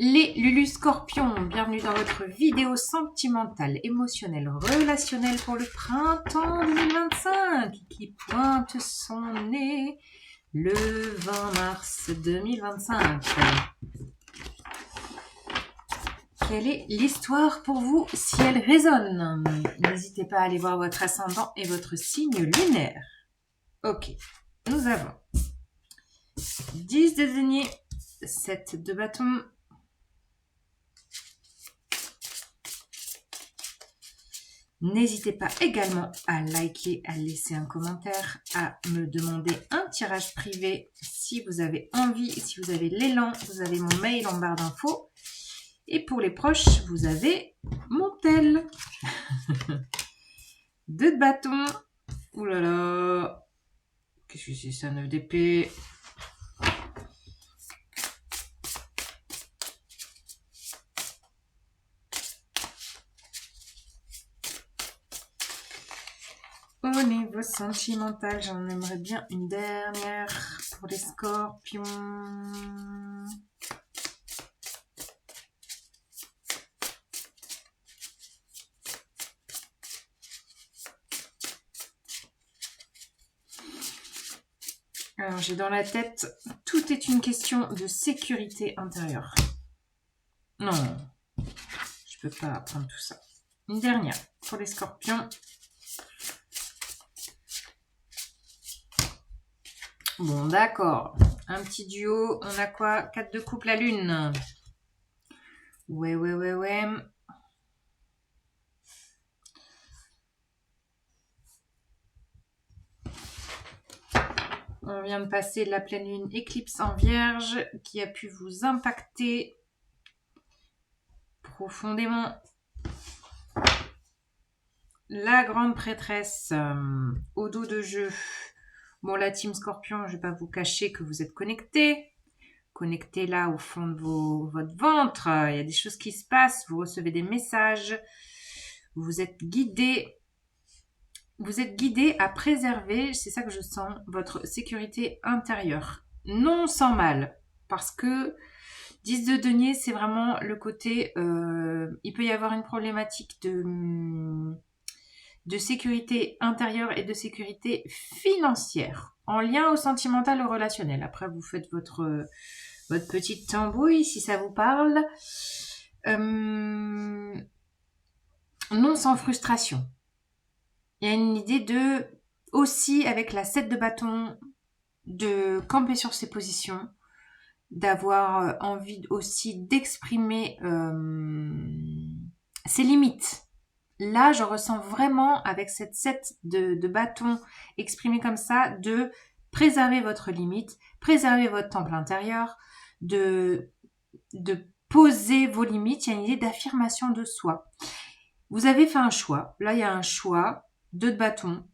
Les Lulu Scorpions, bienvenue dans votre vidéo sentimentale, émotionnelle, relationnelle pour le printemps 2025 qui pointe son nez le 20 mars 2025. Quelle est l'histoire pour vous si elle résonne? N'hésitez pas à aller voir votre ascendant et votre signe lunaire. Ok, nous avons 10 de denier, 7 de bâton, n'hésitez pas également à liker, à laisser un commentaire, à me demander un tirage privé si vous avez envie, si vous avez l'élan, vous avez mon mail en barre d'infos. Et pour les proches, vous avez mon tel. 2 de bâton. Ouh là là. Qu'est-ce que c'est ça, 9 d'épée? Au niveau sentimental, j'en aimerais bien une dernière pour les scorpions. Alors, j'ai dans la tête, tout est une question de sécurité intérieure. Non, je peux pas prendre tout ça. Une dernière pour les scorpions. Bon, d'accord. Un petit duo. On a quoi? 4 de coupe, la lune. Ouais. On vient de passer la pleine lune éclipse en vierge qui a pu vous impacter profondément. La grande prêtresse au dos de jeu. Bon, la team scorpion, je ne vais pas vous cacher que vous êtes connectés. Connectés là au fond de votre ventre. Il y a des choses qui se passent. Vous recevez des messages. Vous êtes guidés. Vous êtes guidé à préserver, c'est ça que je sens, votre sécurité intérieure. Non sans mal. Parce que 10 de denier, c'est vraiment le côté... il peut y avoir une problématique de sécurité intérieure et de sécurité financière. En lien au sentimental, au relationnel. Après, vous faites votre petite tambouille, si ça vous parle. Non sans frustration. Il y a une idée de, aussi avec la 7 de bâton, de camper sur ses positions, d'avoir envie aussi d'exprimer ses limites. Là, je ressens vraiment, avec cette 7 de bâton exprimée comme ça, de préserver votre limite, préserver votre temple intérieur, de poser vos limites. Il y a une idée d'affirmation de soi. Vous avez fait un choix. Là, il y a un choix. 2 de bâton.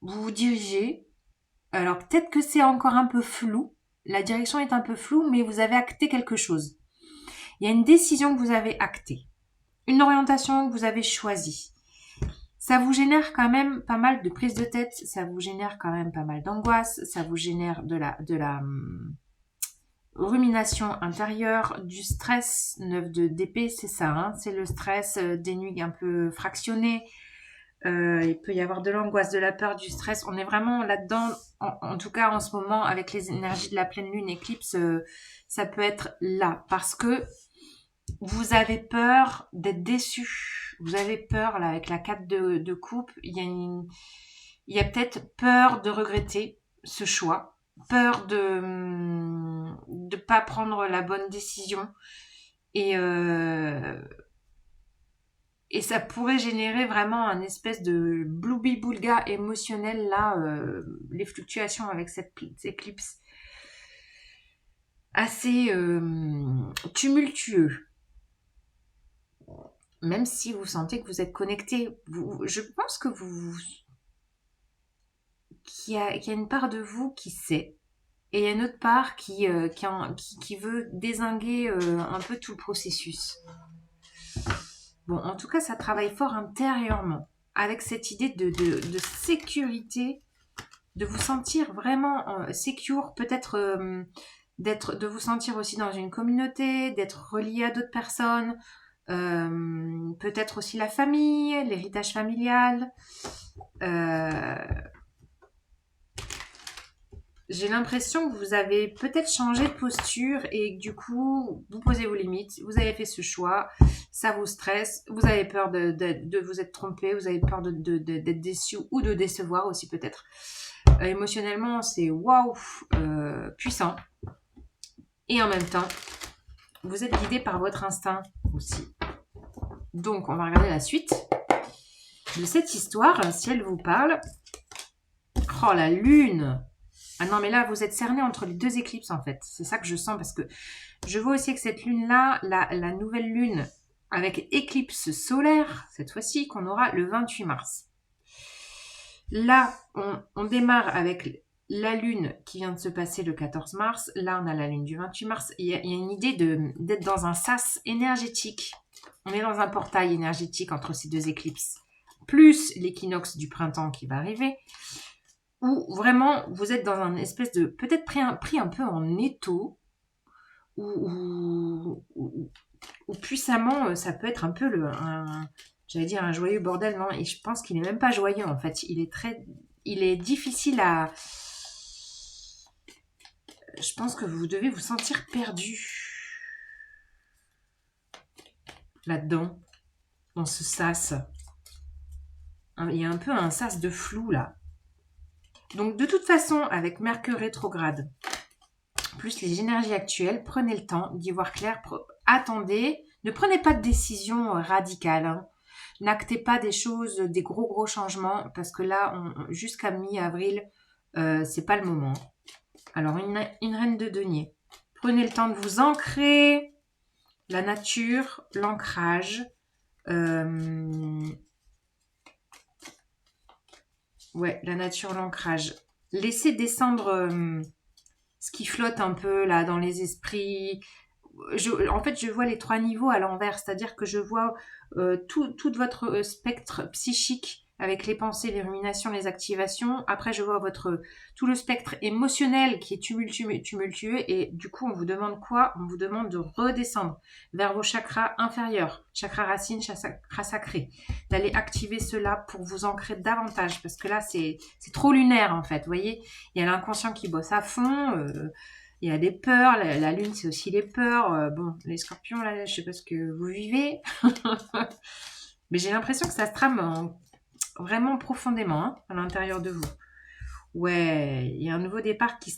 Vous vous dirigez. Alors, peut-être que c'est encore un peu flou. La direction est un peu floue, mais vous avez acté quelque chose. Il y a une décision que vous avez actée. Une orientation que vous avez choisie. Ça vous génère quand même pas mal de prise de tête. Ça vous génère quand même pas mal d'angoisse. Ça vous génère de la rumination intérieure, du stress. 9 d'épée, c'est ça. Hein, c'est le stress, des nuits un peu fractionnées. Il peut y avoir de l'angoisse, de la peur, du stress. On est vraiment là-dedans, en tout cas en ce moment, avec les énergies de la pleine lune éclipse, ça peut être là. Parce que vous avez peur d'être déçu. Vous avez peur, là, avec la 4 de coupe. Il y a peut-être peur de regretter ce choix. Peur de ne pas prendre la bonne décision. Et ça pourrait générer vraiment un espèce de bloubi-boulga émotionnel, là, les fluctuations avec cette éclipse. Assez tumultueux. Même si vous sentez que vous êtes connecté. Je pense que qu'il y a une part de vous qui sait. Et il y a une autre part qui veut dézinguer un peu tout le processus. Bon, en tout cas, ça travaille fort intérieurement, avec cette idée de sécurité, de vous sentir vraiment secure, peut-être de vous sentir aussi dans une communauté, d'être relié à d'autres personnes, peut-être aussi la famille, l'héritage familial. J'ai l'impression que vous avez peut-être changé de posture et que du coup, vous posez vos limites, vous avez fait ce choix, ça vous stresse, vous avez peur de vous être trompé, vous avez peur d'être déçu ou de décevoir aussi peut-être. Émotionnellement, c'est waouh, puissant. Et en même temps, vous êtes guidé par votre instinct aussi. Donc, on va regarder la suite de cette histoire, si elle vous parle. Oh, la lune! Ah non, mais là, vous êtes cerné entre les deux éclipses, en fait. C'est ça que je sens, parce que je vois aussi que cette lune-là, la nouvelle lune, avec éclipse solaire, cette fois-ci, qu'on aura le 28 mars. Là, on démarre avec la lune qui vient de se passer le 14 mars. Là, on a la lune du 28 mars. Il y a une idée d'être dans un sas énergétique. On est dans un portail énergétique entre ces deux éclipses. Plus l'équinoxe du printemps qui va arriver. Où vraiment, vous êtes dans un espèce de... Peut-être pris un peu en étau. Ou puissamment, ça peut être un peu j'allais dire un joyeux bordel, non. Et je pense qu'il n'est même pas joyeux, en fait. Il est difficile à... Je pense que vous devez vous sentir perdu là-dedans, dans ce sas. Il y a un peu un sas de flou, là. Donc, de toute façon, avec Mercure rétrograde, plus les énergies actuelles, prenez le temps d'y voir clair. Attendez, ne prenez pas de décision radicale. Hein. N'actez pas des choses, des gros changements, parce que là, jusqu'à mi-avril, c'est pas le moment. Alors, une reine de denier. Prenez le temps de vous ancrer, la nature, l'ancrage. Ouais, la nature, l'ancrage. Laissez descendre ce qui flotte un peu là dans les esprits. En fait, je vois les 3 niveaux à l'envers, c'est-à-dire que je vois tout votre spectre psychique avec les pensées, les ruminations, les activations. Après, je vois tout le spectre émotionnel qui est tumultueux et du coup, on vous demande quoi? On vous demande de redescendre vers vos chakras inférieurs, chakra racine, chakra sacré, d'aller activer cela pour vous ancrer davantage parce que là, c'est trop lunaire en fait, vous voyez? Il y a l'inconscient qui bosse à fond, il y a des peurs, la lune c'est aussi les peurs. Bon, les scorpions, là, je sais pas ce que vous vivez. Mais j'ai l'impression que ça se trame vraiment profondément hein, à l'intérieur de vous. Ouais, il y a un nouveau départ qui...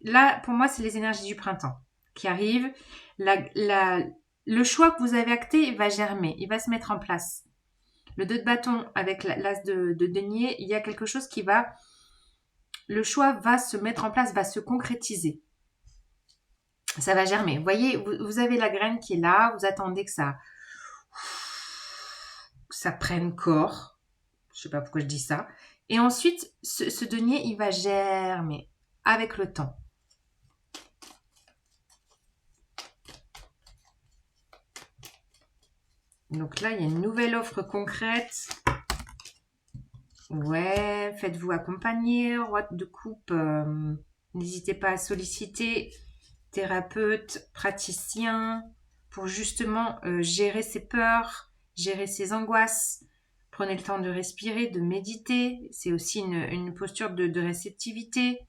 Là, pour moi, c'est les énergies du printemps qui arrivent. Le choix que vous avez acté va germer, il va se mettre en place. Le 2 de bâton avec l'as de denier, il y a quelque chose qui va... Le choix va se mettre en place, va se concrétiser. Ça va germer. Vous voyez, vous avez la graine qui est là, vous attendez que ça prenne corps. Je sais pas pourquoi je dis ça. Et ensuite, ce denier, il va germer avec le temps. Donc là, il y a une nouvelle offre concrète. Ouais, faites-vous accompagner, roi de coupe. N'hésitez pas à solliciter thérapeute, praticien, pour justement gérer ses peurs, gérer ses angoisses. Prenez le temps de respirer, de méditer. C'est aussi une posture de réceptivité.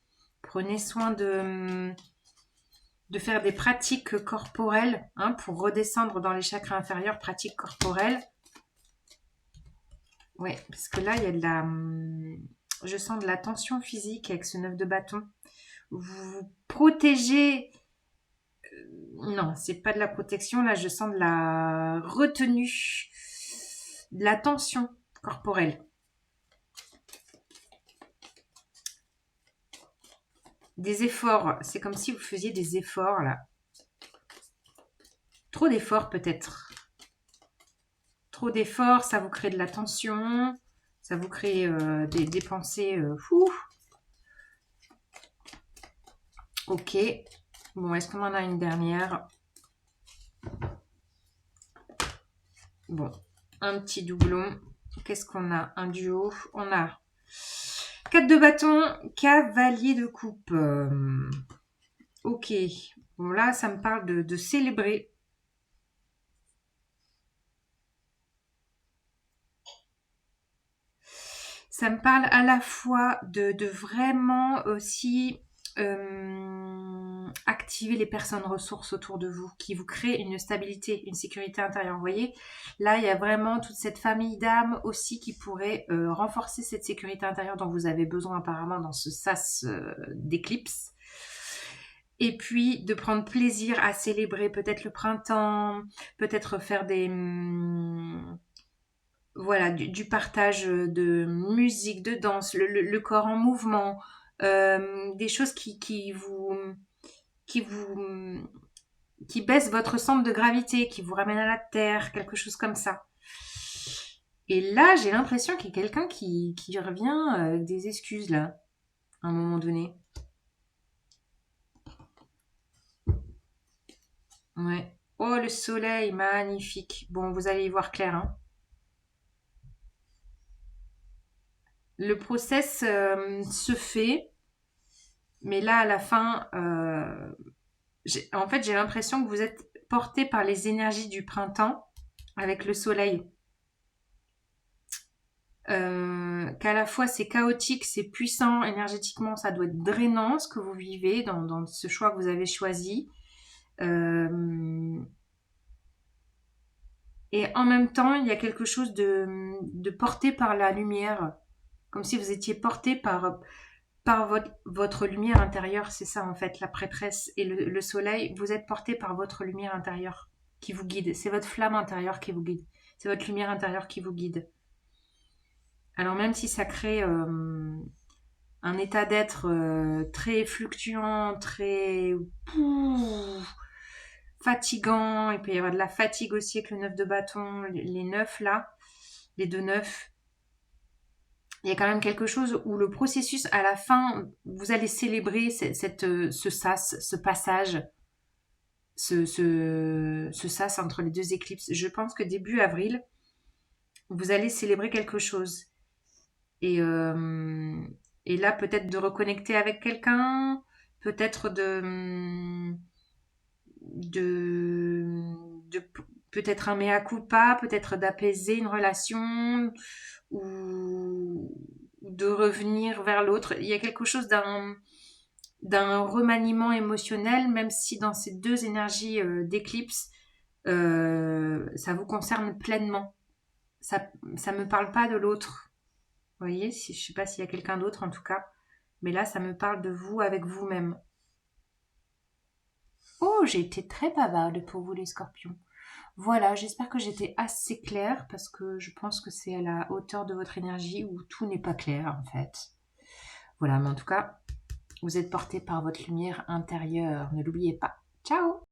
Prenez soin de faire des pratiques corporelles hein, pour redescendre dans les chakras inférieurs, pratiques corporelles. Ouais, parce que là, il y a je sens de la tension physique avec ce 9 de bâton. Vous vous protégez. Non, c'est pas de la protection. Là, je sens de la retenue, de la tension corporelle. Des efforts. C'est comme si vous faisiez des efforts, là. Trop d'efforts, peut-être. Trop d'efforts, ça vous crée de la tension. Ça vous crée des pensées fou. Ok. Bon, est-ce qu'on en a une dernière? Bon, un petit doublon. Qu'est-ce qu'on a? Un duo. On a 4 de bâton, cavalier de coupe. Ok. Bon, là, ça me parle de célébrer. Ça me parle à la fois de vraiment aussi activer les personnes ressources autour de vous, qui vous créent une stabilité, une sécurité intérieure. Vous voyez, là, il y a vraiment toute cette famille d'âmes aussi qui pourrait renforcer cette sécurité intérieure dont vous avez besoin apparemment dans ce sas d'éclipse. Et puis de prendre plaisir à célébrer peut-être le printemps, peut-être faire des voilà, du partage de musique, de danse, le corps en mouvement, des choses qui vous, qui baissent votre centre de gravité, qui vous ramènent à la terre, quelque chose comme ça. Et là, j'ai l'impression qu'il y a quelqu'un qui revient avec des excuses, là, à un moment donné. Ouais. Oh, le soleil, magnifique. Bon, vous allez y voir clair, hein. Le process se fait, mais là, à la fin, en fait, j'ai l'impression que vous êtes porté par les énergies du printemps avec le soleil. Qu'à la fois c'est chaotique, c'est puissant énergétiquement, ça doit être drainant ce que vous vivez dans ce choix que vous avez choisi. Euh, et en même temps, il y a quelque chose de porté par la lumière, comme si vous étiez porté par votre lumière intérieure, c'est ça en fait, la prêtresse et le soleil, vous êtes porté par votre lumière intérieure qui vous guide, c'est votre flamme intérieure qui vous guide, c'est votre lumière intérieure qui vous guide. Alors même si ça crée un état d'être très fluctuant, très fatigant, il peut y avoir de la fatigue aussi avec le 9 de bâton, les 9 là, les 2 neufs, il y a quand même quelque chose où le processus, à la fin, vous allez célébrer ce sas, ce passage, ce sas entre les deux éclipses. Je pense que début avril, vous allez célébrer quelque chose. Et, euh, et là, peut-être de reconnecter avec quelqu'un, peut-être de peut-être un mea culpa, peut-être d'apaiser une relation ou de revenir vers l'autre. Il y a quelque chose d'un remaniement émotionnel, même si dans ces deux énergies d'éclipse, ça vous concerne pleinement. Ça me parle pas de l'autre. Vous voyez, si, je sais pas s'il y a quelqu'un d'autre en tout cas, mais là, ça me parle de vous avec vous-même. Oh, j'ai été très bavarde pour vous les scorpions. Voilà, j'espère que j'étais assez claire parce que je pense que c'est à la hauteur de votre énergie où tout n'est pas clair en fait. Voilà, mais en tout cas, vous êtes porté par votre lumière intérieure, ne l'oubliez pas. Ciao!